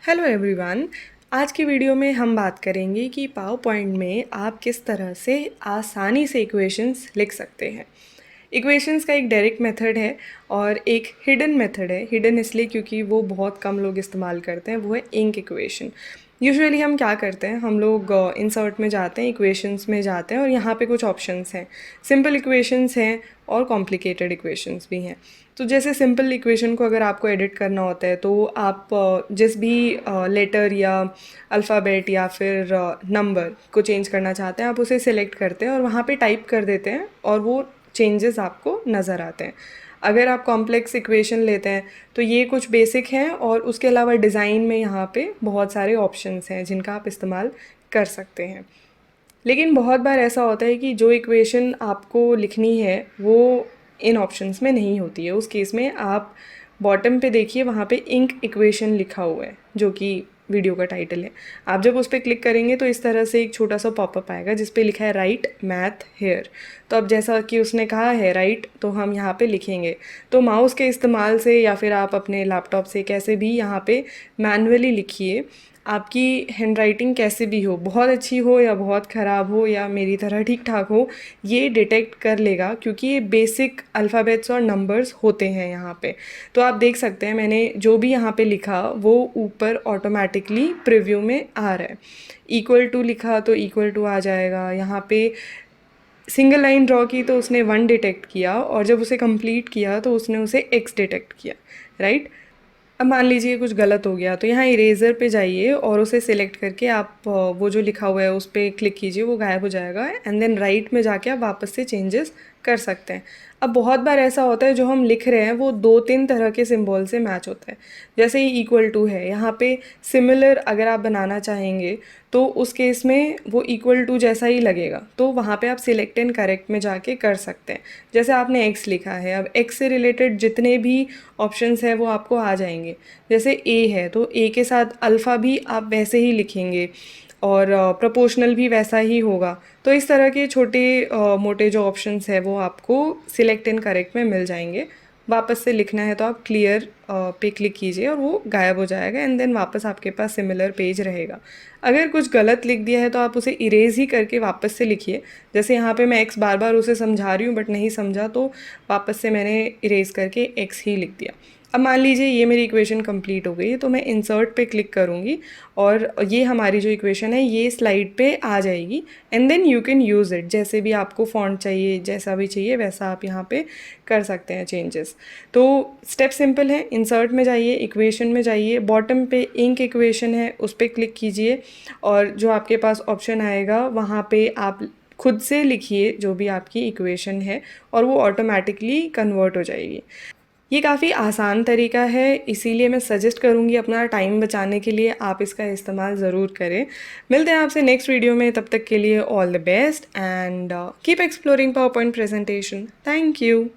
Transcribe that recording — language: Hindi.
Hello everyone. आज की वीडियो में हम बात करेंगे कि पावर पॉइंट में आप किस तरह से आसानी से इक्वेशंस लिख सकते हैं। इक्वेशंस का एक डायरेक्ट मेथड है और एक हिडन मेथड है। हिडन इसलिए क्योंकि वो बहुत कम लोग इस्तेमाल करते हैं, वो है इंक इक्वेशन। यूजुअली हम क्या करते हैं, हम लोग इंसर्ट में जाते हैं, इक्वेशंस में जाते हैं और यहाँ पे कुछ ऑप्शंस हैं। सिंपल इक्वेशंस हैं और कॉम्प्लिकेटेड इक्वेशंस भी हैं। तो जैसे सिंपल इक्वेशन को अगर आपको एडिट करना होता है तो आप जिस भी लेटर या अल्फ़ाबेट या फिर नंबर को चेंज करना चाहते हैं, आप उसे सिलेक्ट करते हैं और वहाँ पे टाइप कर देते हैं और वो चेंजेस आपको नज़र आते हैं। अगर आप कॉम्प्लेक्स इक्वेशन लेते हैं तो ये कुछ बेसिक हैं और उसके अलावा डिज़ाइन में यहाँ पे बहुत सारे ऑप्शंस हैं जिनका आप इस्तेमाल कर सकते हैं। लेकिन बहुत बार ऐसा होता है कि जो इक्वेशन आपको लिखनी है वो इन ऑप्शंस में नहीं होती है। उस केस में आप बॉटम पे देखिए, वहाँ पे इंक इक्वेशन लिखा हुआ है जो कि वीडियो का टाइटल है। आप जब उस पर क्लिक करेंगे तो इस तरह से एक छोटा सा पॉपअप आएगा जिस पे लिखा है राइट मैथ हेयर। तो अब जैसा कि उसने कहा है राइट, तो हम यहाँ पे लिखेंगे। तो माउस के इस्तेमाल से या फिर आप अपने लैपटॉप से कैसे भी यहाँ पे मैनुअली लिखिए। आपकी हैंडराइटिंग कैसे भी हो, बहुत अच्छी हो या बहुत ख़राब हो या मेरी तरह ठीक ठाक हो, ये डिटेक्ट कर लेगा क्योंकि ये बेसिक अल्फ़ाबेट्स और नंबर्स होते हैं यहाँ पे। तो आप देख सकते हैं मैंने जो भी यहाँ पे लिखा वो ऊपर ऑटोमेटिकली प्रीव्यू में आ रहा है। इक्वल टू लिखा तो इक्वल टू आ जाएगा। यहाँ पे सिंगल लाइन ड्रॉ की तो उसने 1 डिटेक्ट किया और जब उसे कंप्लीट किया तो उसने उसे x डिटेक्ट किया, राइट। अब मान लीजिए कुछ गलत हो गया तो यहाँ इरेज़र पे जाइए और उसे सिलेक्ट करके आप वो जो लिखा हुआ है उस पर क्लिक कीजिए, वो गायब हो जाएगा। एंड देन राइट में जाके आप वापस से चेंजेस कर सकते हैं। अब बहुत बार ऐसा होता है जो हम लिख रहे हैं वो 2-3 तरह के सिंबल से मैच होता है। जैसे ही इक्वल टू है, यहाँ पे सिमिलर अगर आप बनाना चाहेंगे तो उस केस में वो इक्वल टू जैसा ही लगेगा, तो वहाँ पे आप सिलेक्ट एंड करेक्ट में जाके कर सकते हैं। जैसे आपने एक्स लिखा है, अब एक्स से रिलेटेड जितने भी ऑप्शंस हैं वो आपको आ जाएंगे। जैसे ए है तो ए के साथ अल्फ़ा भी आप वैसे ही लिखेंगे और प्रोपोर्शनल भी वैसा ही होगा। तो इस तरह के छोटे मोटे जो ऑप्शंस है वो आपको सिलेक्ट एंड करेक्ट में मिल जाएंगे। वापस से लिखना है तो आप क्लियर पे क्लिक कीजिए और वो गायब हो जाएगा एंड देन वापस आपके पास सिमिलर पेज रहेगा। अगर कुछ गलत लिख दिया है तो आप उसे इरेज ही करके वापस से लिखिए। जैसे यहाँ पे मैं एक्स बार बार उसे समझा रही हूँ बट नहीं समझा तो वापस से मैंने इरेज करके एक्स ही लिख दिया। अब मान लीजिए ये मेरी इक्वेशन कंप्लीट हो गई तो मैं इंसर्ट पे क्लिक करूँगी और ये हमारी जो इक्वेशन है ये स्लाइड पे आ जाएगी। And then you can use it, जैसे भी आपको फॉन्ट चाहिए, जैसा भी चाहिए वैसा आप यहाँ पे कर सकते हैं चेंजेस। तो स्टेप सिंपल है, इंसर्ट में जाइए, इक्वेशन में जाइए, बॉटम पे इंक इक्वेशन है उस पर क्लिक कीजिए और जो आपके पास ऑप्शन आएगा वहाँ पे आप खुद से लिखिए जो भी आपकी इक्वेशन है और वो ऑटोमेटिकली कन्वर्ट हो जाएगी। ये काफ़ी आसान तरीका है, इसीलिए मैं सजेस्ट करूँगी अपना टाइम बचाने के लिए आप इसका इस्तेमाल ज़रूर करें। मिलते हैं आपसे नेक्स्ट वीडियो में, तब तक के लिए all the best and keep exploring power point presentation. Thank you.